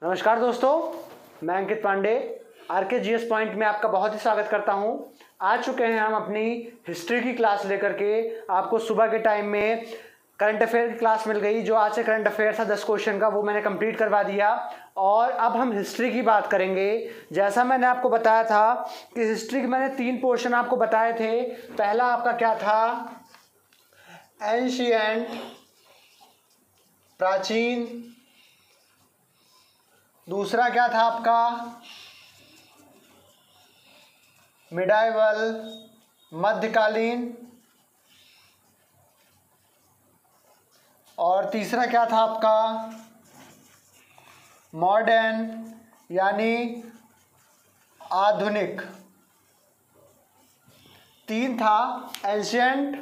नमस्कार दोस्तों, मैं अंकित पांडे RKGS पॉइंट में आपका बहुत ही स्वागत करता हूं। आ चुके हैं हम अपनी हिस्ट्री की क्लास लेकर के। आपको सुबह के टाइम में करंट अफेयर की क्लास मिल गई। जो आज से करंट अफेयर था 10 क्वेश्चन का, वो मैंने कंप्लीट करवा दिया और अब हम हिस्ट्री की बात करेंगे। जैसा मैंने आपको बताया था कि हिस्ट्री के मैंने 3 पोर्शन आपको बताए थे। पहला आपका क्या था? एंशिएंट, प्राचीन। दूसरा क्या था आपका? मिडाइवल, मध्यकालीन। और तीसरा क्या था आपका? मॉडर्न, यानी आधुनिक। 3 था, एंशिएंट,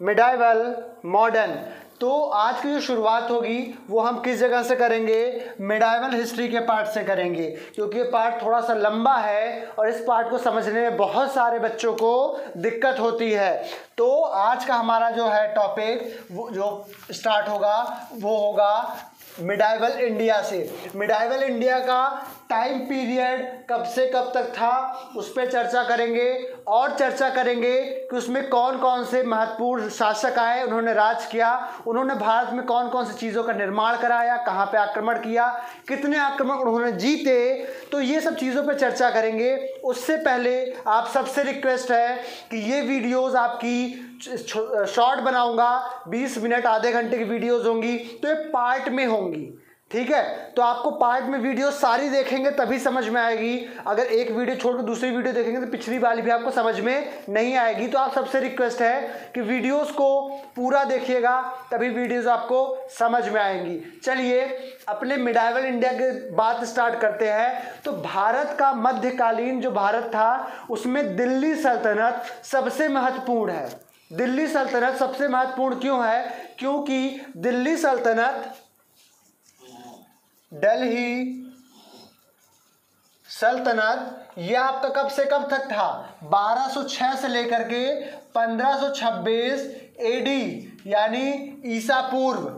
मिडाइवल, मॉडर्न। तो आज की जो शुरुआत होगी वो हम किस जगह से करेंगे? मिडाइवल हिस्ट्री के पार्ट से करेंगे, क्योंकि ये पार्ट थोड़ा सा लंबा है और इस पार्ट को समझने में बहुत सारे बच्चों को दिक्कत होती है। तो आज का हमारा जो है टॉपिक वो जो स्टार्ट होगा वो होगा मिडाइवल इंडिया से। मिडाइवल इंडिया का टाइम पीरियड कब से कब तक था उस पर चर्चा करेंगे और चर्चा करेंगे कि उसमें कौन कौन से महत्वपूर्ण शासक आए, उन्होंने राज किया, उन्होंने भारत में कौन कौन सी चीज़ों का निर्माण कराया, कहाँ पे आक्रमण किया, कितने आक्रमण उन्होंने जीते। तो ये सब चीज़ों पे चर्चा करेंगे। उससे पहले आप सबसे रिक्वेस्ट है कि ये वीडियोज़ आपकी शॉर्ट बनाऊंगा, 20 मिनट आधे घंटे की वीडियोज़ होंगी, तो ये पार्ट में होंगी, ठीक है? तो आपको पार्ट में वीडियो सारी देखेंगे तभी समझ में आएगी। अगर एक वीडियो छोड़कर दूसरी वीडियो देखेंगे तो पिछली वाली भी आपको समझ में नहीं आएगी। तो आप सबसे रिक्वेस्ट है कि वीडियोस को पूरा देखिएगा, तभी वीडियोस आपको समझ में आएंगी। चलिए अपने मिडाइवल इंडिया के बात स्टार्ट करते हैं। तो भारत का मध्यकालीन जो भारत था उसमें दिल्ली सल्तनत सबसे महत्वपूर्ण है। दिल्ली सल्तनत सबसे महत्वपूर्ण क्यों है? क्योंकि दिल्ली सल्तनत, दिल्ली सल्तनत, यह आपका कब से कब तक था? 1206 से लेकर के 1526 AD, यानी ईसा पूर्व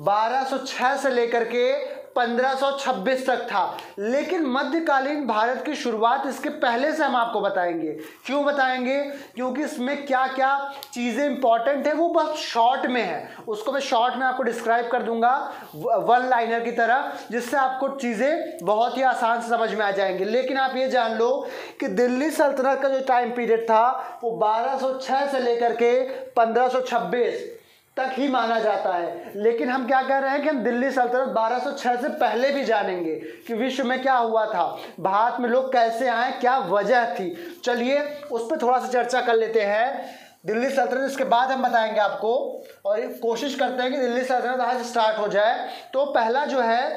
1206 से लेकर के 1526 तक था। लेकिन मध्यकालीन भारत की शुरुआत इसके पहले से हम आपको बताएंगे। क्यों बताएंगे? क्योंकि इसमें क्या क्या चीज़ें इंपॉर्टेंट है वो बहुत शॉर्ट में है। उसको मैं शॉर्ट में आपको डिस्क्राइब कर दूंगा वन लाइनर की तरह, जिससे आपको चीज़ें बहुत ही आसान से समझ में आ जाएंगी। लेकिन आप ये जान लो कि दिल्ली सल्तनत का जो टाइम पीरियड था वो 1206 से लेकर के 1526 तक ही माना जाता है। लेकिन हम क्या कह रहे हैं कि हम दिल्ली सल्तनत 1206 से पहले भी जानेंगे कि विश्व में क्या हुआ था, भारत में लोग कैसे आए, क्या वजह थी। चलिए उस पर थोड़ा सा चर्चा कर लेते हैं। दिल्ली सल्तनत इसके बाद हम बताएंगे आपको, और कोशिश करते हैं कि दिल्ली सल्तनत आज स्टार्ट हो जाए। तो पहला जो है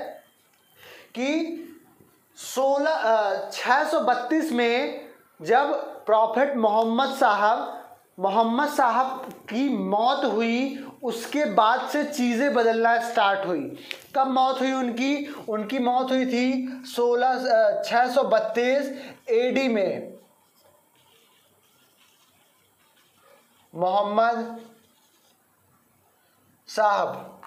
कि 632 में जब प्रॉफेट मोहम्मद साहब की मौत हुई, उसके बाद से चीज़ें बदलना स्टार्ट हुई। कब मौत हुई उनकी मौत हुई थी 632 AD में। मोहम्मद साहब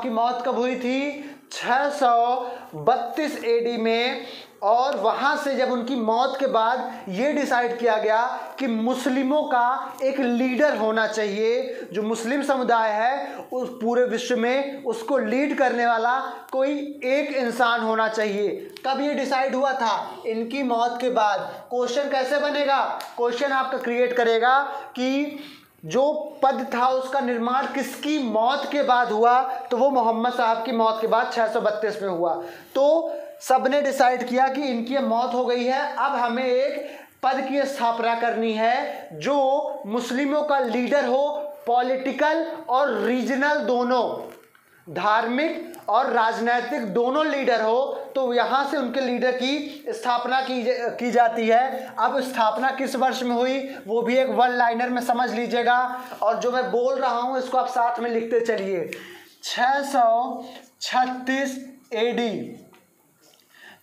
की मौत कब हुई थी? 632 AD में। और वहाँ से जब उनकी मौत के बाद ये डिसाइड किया गया कि मुस्लिमों का एक लीडर होना चाहिए, जो मुस्लिम समुदाय है उस पूरे विश्व में उसको लीड करने वाला कोई एक इंसान होना चाहिए। कब ये डिसाइड हुआ था? इनकी मौत के बाद। क्वेश्चन कैसे बनेगा? क्वेश्चन आपका क्रिएट करेगा कि जो पद था उसका निर्माण किसकी मौत के बाद हुआ? तो वो मोहम्मद साहब की मौत के बाद 632 में हुआ। तो सबने डिसाइड किया कि इनकी मौत हो गई है, अब हमें एक पद की स्थापना करनी है जो मुस्लिमों का लीडर हो, पॉलिटिकल और रीजनल दोनों, धार्मिक और राजनीतिक दोनों लीडर हो। तो यहाँ से उनके लीडर की स्थापना की जाती है। अब स्थापना किस वर्ष में हुई वो भी एक वन लाइनर में समझ लीजिएगा, और जो मैं बोल रहा हूँ इसको आप साथ में लिखते चलिए। 636 AD,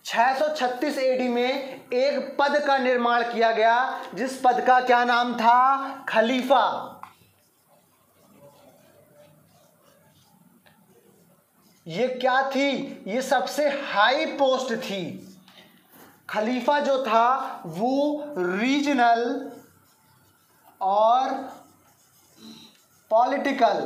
636 AD में एक पद का निर्माण किया गया, जिस पद का क्या नाम था? खलीफा। ये क्या थी? ये सबसे हाई पोस्ट थी। खलीफा जो था वो रीजनल और पॉलिटिकल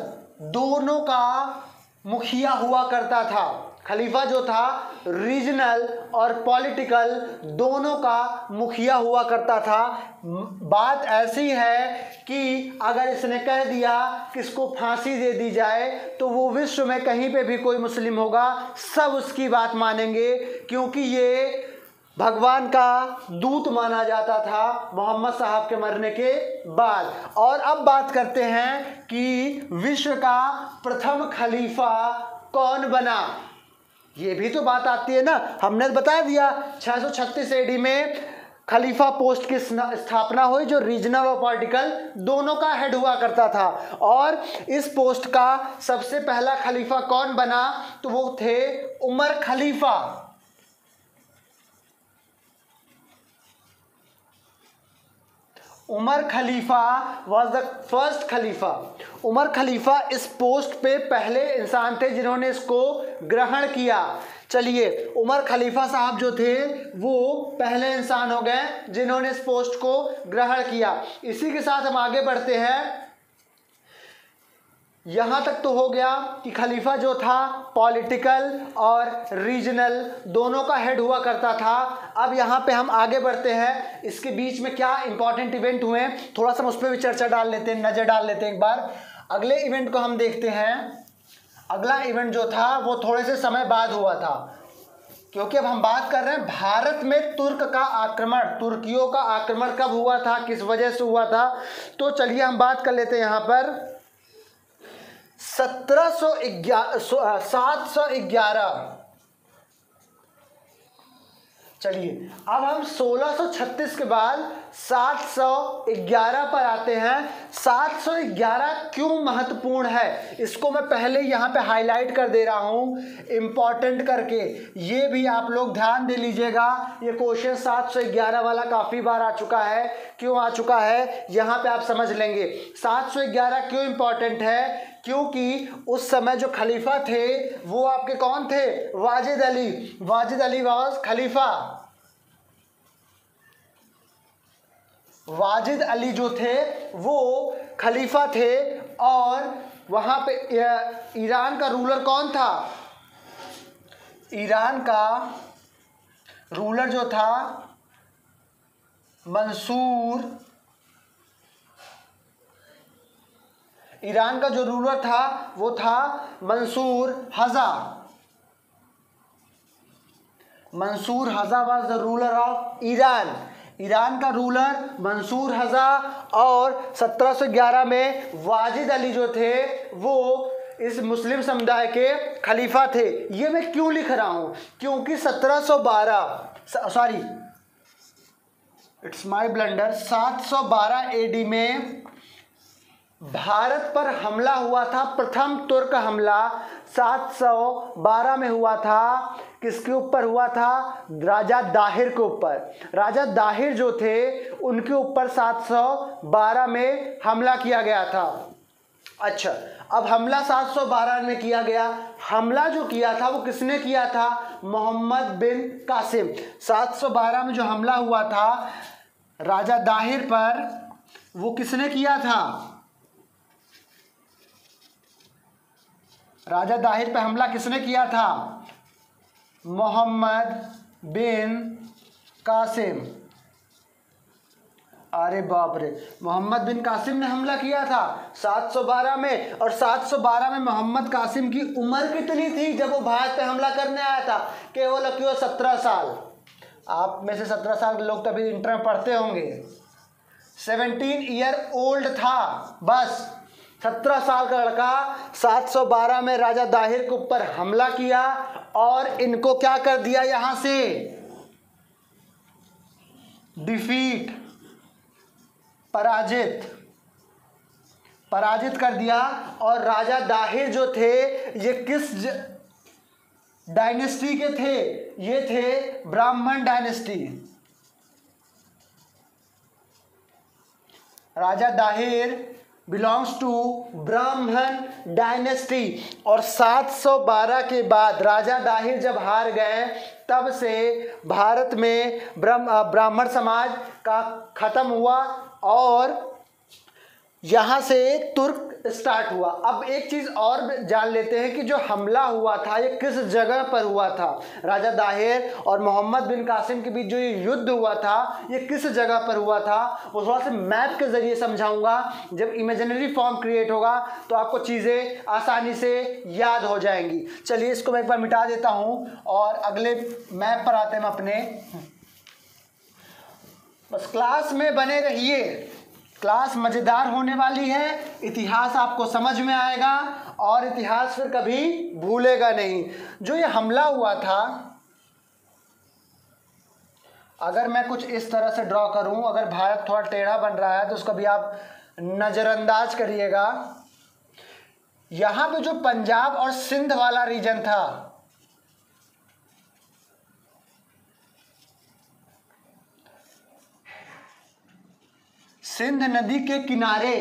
दोनों का मुखिया हुआ करता था। खलीफा जो था रीजनल और पॉलिटिकल दोनों का मुखिया हुआ करता था। बात ऐसी है कि अगर इसने कह दिया कि इसको फांसी दे दी जाए तो वो विश्व में कहीं पे भी कोई मुस्लिम होगा सब उसकी बात मानेंगे, क्योंकि ये भगवान का दूत माना जाता था मोहम्मद साहब के मरने के बाद। और अब बात करते हैं कि विश्व का प्रथम खलीफा कौन बना। ये भी तो बात आती है ना। हमने बता दिया 636 AD में खलीफा पोस्ट की स्थापना हुई जो रीजनल और पॉलिटिकल दोनों का हेड हुआ करता था। और इस पोस्ट का सबसे पहला खलीफा कौन बना? तो वो थे उमर खलीफा। उमर खलीफा वॉज द फर्स्ट खलीफा। उमर खलीफा इस पोस्ट पे पहले इंसान थे जिन्होंने इसको ग्रहण किया। चलिए, उमर खलीफा साहब जो थे वो पहले इंसान हो गए जिन्होंने इस पोस्ट को ग्रहण किया। इसी के साथ हम आगे बढ़ते हैं। यहाँ तक तो हो गया कि खलीफा जो था पॉलिटिकल और रीजनल दोनों का हेड हुआ करता था। अब यहाँ पे हम आगे बढ़ते हैं। इसके बीच में क्या इंपॉर्टेंट इवेंट हुए थोड़ा सा उस पर भी चर्चा डाल लेते हैं, नज़र डाल लेते हैं एक बार। अगले इवेंट को हम देखते हैं। अगला इवेंट जो था वो थोड़े से समय बाद हुआ था, क्योंकि अब हम बात कर रहे हैं भारत में तुर्क का आक्रमण, तुर्कियों का आक्रमण कब हुआ था, किस वजह से हुआ था। तो चलिए हम बात कर लेते हैं यहाँ पर 711। चलिए अब हम 1636 के बाद 711 पर आते हैं। 711 क्यों महत्वपूर्ण है इसको मैं पहले यहाँ पे हाईलाइट कर दे रहा हूँ इम्पॉर्टेंट करके। ये भी आप लोग ध्यान दे लीजिएगा। ये क्वेश्चन 711 वाला काफ़ी बार आ चुका है। क्यों आ चुका है यहाँ पे आप समझ लेंगे। 711 क्यों इम्पॉर्टेंट है? क्योंकि उस समय जो खलीफा थे वो आपके कौन थे? वाजिद अली। वाजिद अली वाज खलीफा। वाजिद अली जो थे वो खलीफा थे। और वहाँ पे ईरान का रूलर कौन था? ईरान का रूलर जो था मंसूर। ईरान का जो रूलर था वो था Mansur Haza. Mansur Haza was the ruler of Iran. Iran का रूलर मंसूर हज़ा। और 1711 में वाजिद अली जो थे वो इस मुस्लिम समुदाय के खलीफा थे। ये मैं क्यों लिख रहा हूँ? क्योंकि 712 AD में भारत पर हमला हुआ था। प्रथम तुर्क हमला 712 में हुआ था। किसके ऊपर हुआ था? राजा दाहिर के ऊपर। राजा दाहिर जो थे उनके ऊपर 712 में हमला किया गया था। अच्छा, अब हमला 712 में किया गया। हमला जो किया था वो किसने किया था? मोहम्मद बिन कासिम। 712 में जो हमला हुआ था राजा दाहिर पर वो किसने किया था? राजा दाहिर पे हमला किसने किया था? मोहम्मद बिन कासिम। अरे बाप रे, मोहम्मद बिन कासिम ने हमला किया था 712 में। और 712 में मोहम्मद कासिम की उम्र कितनी थी जब वो भारत पे हमला करने आया था? केवल 17 साल। आप में से 17 साल के लोग तभी इंटर में पढ़ते होंगे। 17 ईयर ओल्ड था बस। 17 साल का लड़का 712 में राजा दाहिर के ऊपर हमला किया और इनको क्या कर दिया? यहां से डिफीट, पराजित कर दिया। और राजा दाहिर जो थे ये किस डायनेस्टी के थे? ये थे Brahmin dynasty. Raja Dahir belongs to Brahmin dynasty. और 712 के बाद राजा दाहिर जब हार गए तब से भारत में ब्राह्मण समाज का खत्म हुआ और यहाँ से तुर्क स्टार्ट हुआ। अब एक चीज़ और जान लेते हैं कि जो हमला हुआ था ये किस जगह पर हुआ था। राजा दाहिर और मोहम्मद बिन कासिम के बीच जो ये युद्ध हुआ था ये किस जगह पर हुआ था, वो थोड़ा सा मैप के ज़रिए समझाऊंगा। जब इमेजिनरी फॉर्म क्रिएट होगा तो आपको चीज़ें आसानी से याद हो जाएंगी। चलिए इसको मैं एक बार मिटा देता हूँ और अगले मैप पर आते हैं हम अपने। बस क्लास में बने रहिए, क्लास मज़ेदार होने वाली है, इतिहास आपको समझ में आएगा और इतिहास फिर कभी भूलेगा नहीं। जो ये हमला हुआ था, अगर मैं कुछ इस तरह से ड्रॉ करूं, अगर भारत थोड़ा टेढ़ा बन रहा है तो उसको भी आप नज़रअंदाज करिएगा। यहाँ पे जो पंजाब और सिंध वाला रीजन था, सिंध नदी के किनारे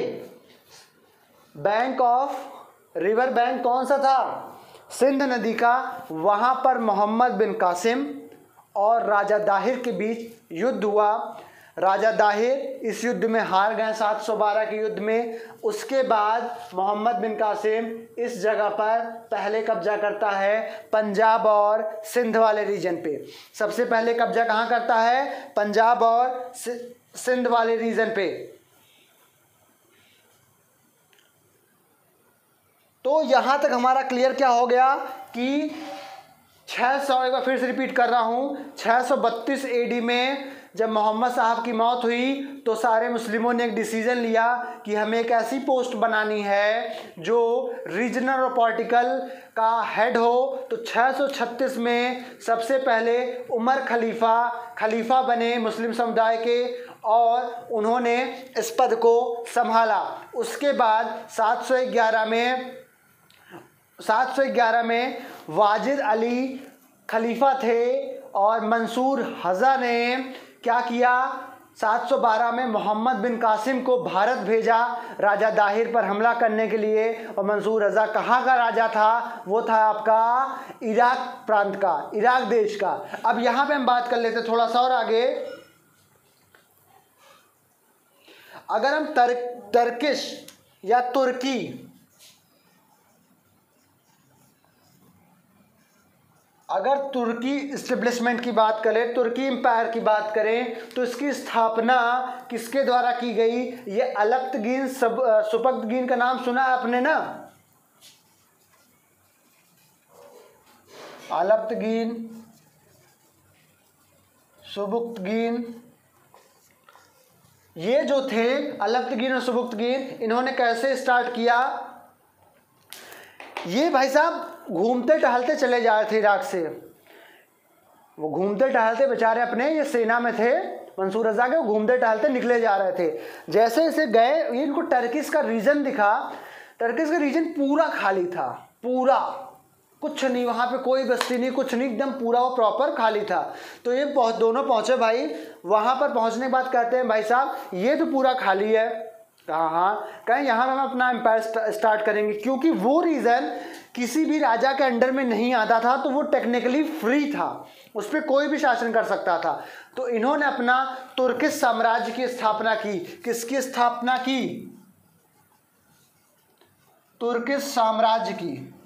बैंक ऑफ रिवर बैंक कौन सा था, सिंध नदी का, वहाँ पर मोहम्मद बिन कासिम और राजा दाहिर के बीच युद्ध हुआ। राजा दाहिर इस युद्ध में हार गए 712 के युद्ध में। उसके बाद मोहम्मद बिन कासिम इस जगह पर पहले कब्जा करता है पंजाब और सिंध वाले रीजन पे। सबसे पहले कब्जा कहाँ करता है, पंजाब और सिंध वाले रीजन पे। तो यहां तक हमारा क्लियर क्या हो गया कि 600, एक बार फिर से रिपीट कर रहा हूं, 632 एडी में जब मोहम्मद साहब की मौत हुई तो सारे मुस्लिमों ने एक डिसीजन लिया कि हमें एक ऐसी पोस्ट बनानी है जो रीजनल और पॉलिटिकल का हेड हो। तो 636 में सबसे पहले उमर खलीफा बने मुस्लिम समुदाय के और उन्होंने इस पद को संभाला। उसके बाद 711 में वाजिद अली खलीफा थे और मंसूर हज़ा ने क्या किया, 712 में मोहम्मद बिन कासिम को भारत भेजा राजा दाहिर पर हमला करने के लिए। और मंसूर हज़ा कहाँ का राजा था, वो था आपका इराक प्रांत का, इराक देश का। अब यहाँ पे हम बात कर लेते थोड़ा सा और आगे। अगर हम टर्किश या तुर्की, अगर तुर्की इस्टेब्लिशमेंट की बात करें, तुर्की एम्पायर की बात करें, तो इसकी स्थापना किसके द्वारा की गई, ये अलप्तगीन सुबक्तगीन का नाम सुना है आपने ना, अलप्तगीन सुबक्तगीन, ये जो थे अलप्तगीन और सुबक्तगीन, इन्होंने कैसे स्टार्ट किया, ये भाई साहब घूमते टहलते चले जा रहे थे इराक से, वो घूमते टहलते बेचारे अपने ये सेना में थे मंसूर रज़ा के, वो घूमते टहलते निकले जा रहे थे। जैसे जैसे गए इनको टर्किश का रीजन दिखा, टर्किश का रीजन पूरा खाली था, पूरा कुछ नहीं, वहाँ पे कोई बस्ती नहीं, कुछ नहीं, एकदम पूरा वो प्रॉपर खाली था। तो ये दोनों पहुँचे भाई, वहाँ पर पहुँचने के बाद कहते हैं भाई साहब ये तो पूरा खाली है, हाँ कहें यहाँ हम अपना एम्पायर स्टार्ट करेंगे, क्योंकि वो रीजन किसी भी राजा के अंडर में नहीं आता था, तो वो टेक्निकली फ्री था, उस पर कोई भी शासन कर सकता था। तो इन्होंने अपना तुर्किश साम्राज्य की स्थापना की। किसकी स्थापना की, तुर्किश साम्राज्य की,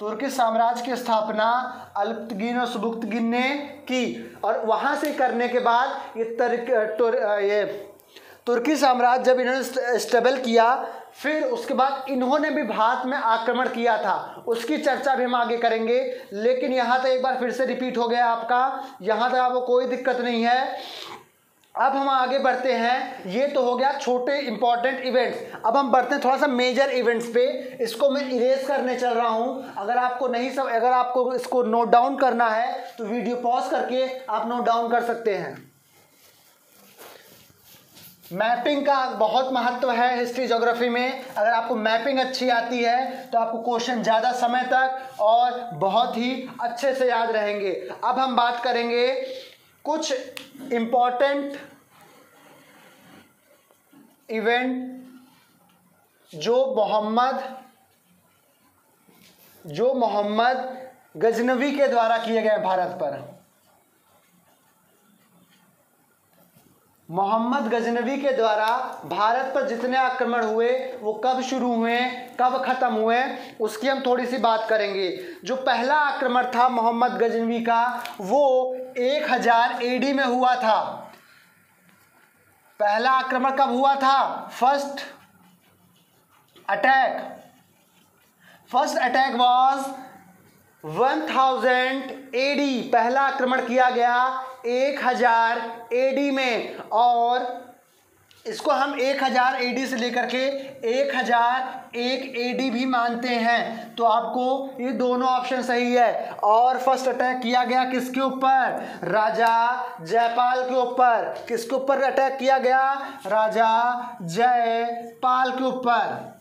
तुर्किश साम्राज्य की स्थापना अलप्तगीन और सुबक्तगीन ने की। और वहाँ से करने के बाद ये तुर्की साम्राज्य जब इन्होंने स्टेबल किया, फिर उसके बाद इन्होंने भी भारत में आक्रमण किया था, उसकी चर्चा भी हम आगे करेंगे। लेकिन यहाँ तक एक बार फिर से रिपीट हो गया आपका, यहाँ तक आपको कोई दिक्कत नहीं है। अब हम आगे बढ़ते हैं, ये तो हो गया छोटे इंपॉर्टेंट इवेंट्स। अब हम बढ़ते हैं थोड़ा सा मेजर इवेंट्स पे, इसको मैं इरेज करने चल रहा हूँ। अगर आपको इसको नोट डाउन करना है तो वीडियो पॉज करके आप नोट डाउन कर सकते हैं। मैपिंग का बहुत महत्व है हिस्ट्री ज्योग्राफी में। अगर आपको मैपिंग अच्छी आती है तो आपको क्वेश्चन ज़्यादा समय तक और बहुत ही अच्छे से याद रहेंगे। अब हम बात करेंगे कुछ इम्पॉर्टेंट इवेंट जो मोहम्मद गजनवी के द्वारा किए गए भारत पर। मोहम्मद गजनवी के द्वारा भारत पर जितने आक्रमण हुए वो कब शुरू हुए, कब खत्म हुए, उसकी हम थोड़ी सी बात करेंगे। जो पहला आक्रमण था मोहम्मद गजनवी का वो 1000 AD में हुआ था। पहला आक्रमण कब हुआ था? First attack was 1000 AD। पहला आक्रमण किया गया 1000 AD में, और इसको हम 1000 AD से लेकर के 1001 AD भी मानते हैं। तो आपको ये दोनों ऑप्शन सही है। और फर्स्ट अटैक किया गया किसके ऊपर? राजा जयपाल के ऊपर। किसके ऊपर अटैक किया गया? राजा जयपाल के ऊपर।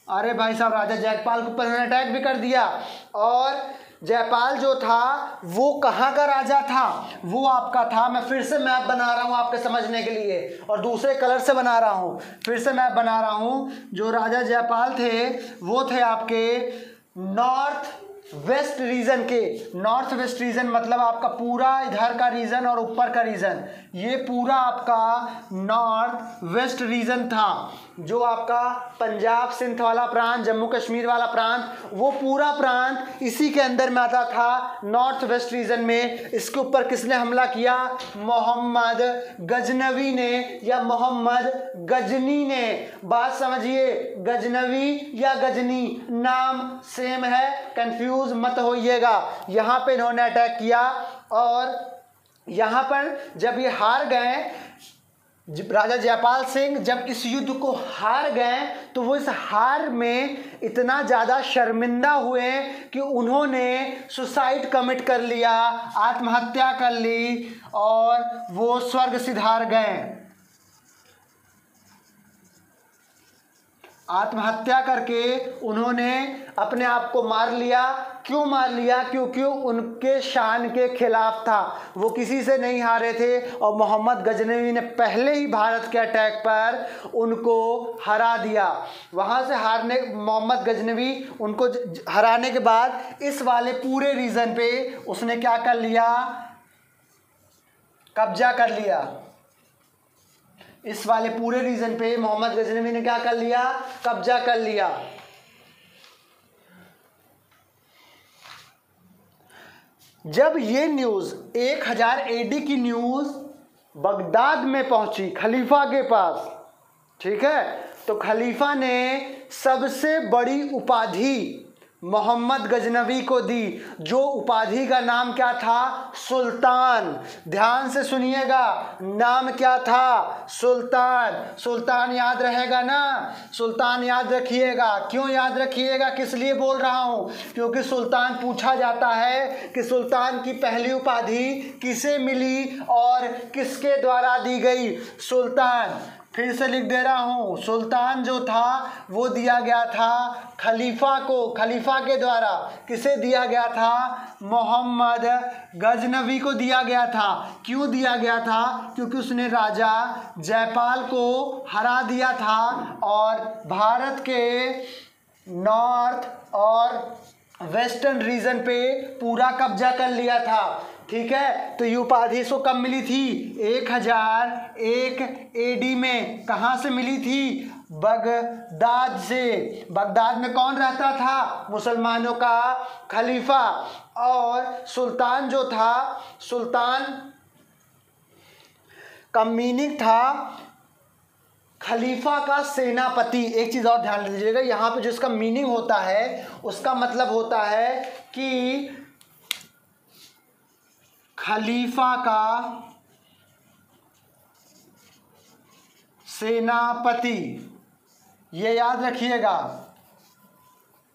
अरे भाई साहब, राजा जयपाल के ऊपर उन्होंने अटैक भी कर दिया। और जयपाल जो था वो कहाँ का राजा था? वो आपका था, मैं फिर से मैप बना रहा हूँ आपके समझने के लिए, और दूसरे कलर से बना रहा हूँ। फिर से मैप बना रहा हूँ। जो राजा जयपाल थे वो थे आपके नॉर्थ वेस्ट रीजन के। नॉर्थ वेस्ट रीजन मतलब आपका पूरा इधर का रीजन और ऊपर का रीजन, ये पूरा आपका नॉर्थ वेस्ट रीजन था। जो आपका पंजाब सिंध वाला प्रांत, जम्मू कश्मीर वाला प्रांत, वो पूरा प्रांत इसी के अंदर में आता था, नॉर्थ वेस्ट रीजन में। इसके ऊपर किसने हमला किया? मोहम्मद गजनवी ने या मोहम्मद गजनी ने। बात समझिए, गजनवी या गजनी नाम सेम है, कंफ्यूज मत होइएगा। यहाँ पे इन्होंने अटैक किया, और यहाँ पर जब ये हार गए, राजा जयपाल सिंह जब इस युद्ध को हार गए, तो वो इस हार में इतना ज़्यादा शर्मिंदा हुए कि उन्होंने सुसाइड कमिट कर लिया, आत्महत्या कर ली, और वो स्वर्ग सिधार गए। आत्महत्या करके उन्होंने अपने आप को मार लिया। क्यों मार लिया? क्योंकि उनके शान के खिलाफ था, वो किसी से नहीं हारे थे, और मोहम्मद गजनवी ने पहले ही भारत के अटैक पर उनको हरा दिया। वहाँ से हारने, मोहम्मद गजनवी उनको हराने के बाद इस वाले पूरे रीजन पे उसने क्या कर लिया? कब्जा कर लिया। इस वाले पूरे रीजन पे मोहम्मद गजनवी ने क्या कर लिया? कब्जा कर लिया। जब ये न्यूज़ 1000 AD की न्यूज़ बगदाद में पहुंची खलीफा के पास, ठीक है, तो खलीफा ने सबसे बड़ी उपाधि मोहम्मद गजनवी को दी। जो उपाधि का नाम क्या था? सुल्तान। ध्यान से सुनिएगा, नाम क्या था? सुल्तान। सुल्तान याद रहेगा ना? सुल्तान याद रखिएगा। क्यों याद रखिएगा? किस लिए बोल रहा हूँ? क्योंकि सुल्तान पूछा जाता है कि सुल्तान की पहली उपाधि किसे मिली और किसके द्वारा दी गई? सुल्तान। फिर से लिख दे रहा हूँ, सुल्तान जो था वो दिया गया था खलीफा को। खलीफा के द्वारा किसे दिया गया था? मोहम्मद गजनवी को दिया गया था। क्यों दिया गया था? क्योंकि उसने राजा जयपाल को हरा दिया था और भारत के नॉर्थ और वेस्टर्न रीजन पे पूरा कब्जा कर लिया था। ठीक है, तो ये उपाधि इसको कब मिली थी? 1001 AD में। कहाँ से मिली थी? बगदाद से। बगदाद में कौन रहता था? मुसलमानों का खलीफा। और सुल्तान जो था, सुल्तान का मीनिंग था खलीफा का सेनापति। एक चीज़ और ध्यान दीजिएगा, यहाँ पे जो इसका मीनिंग होता है उसका मतलब होता है कि खलीफा का सेनापति। ये याद रखिएगा,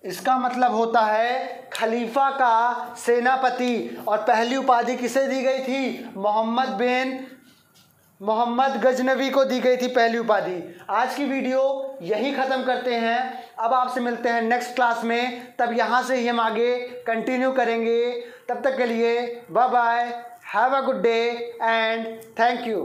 इसका मतलब होता है खलीफा का सेनापति। और पहली उपाधि किसे दी गई थी? मोहम्मद गजनवी को दी गई थी पहली उपाधि। आज की वीडियो यही ख़त्म करते हैं। अब आपसे मिलते हैं नेक्स्ट क्लास में, तब यहाँ से ही हम आगे कंटिन्यू करेंगे। तब तक के लिए bye bye, have a good day and thank you.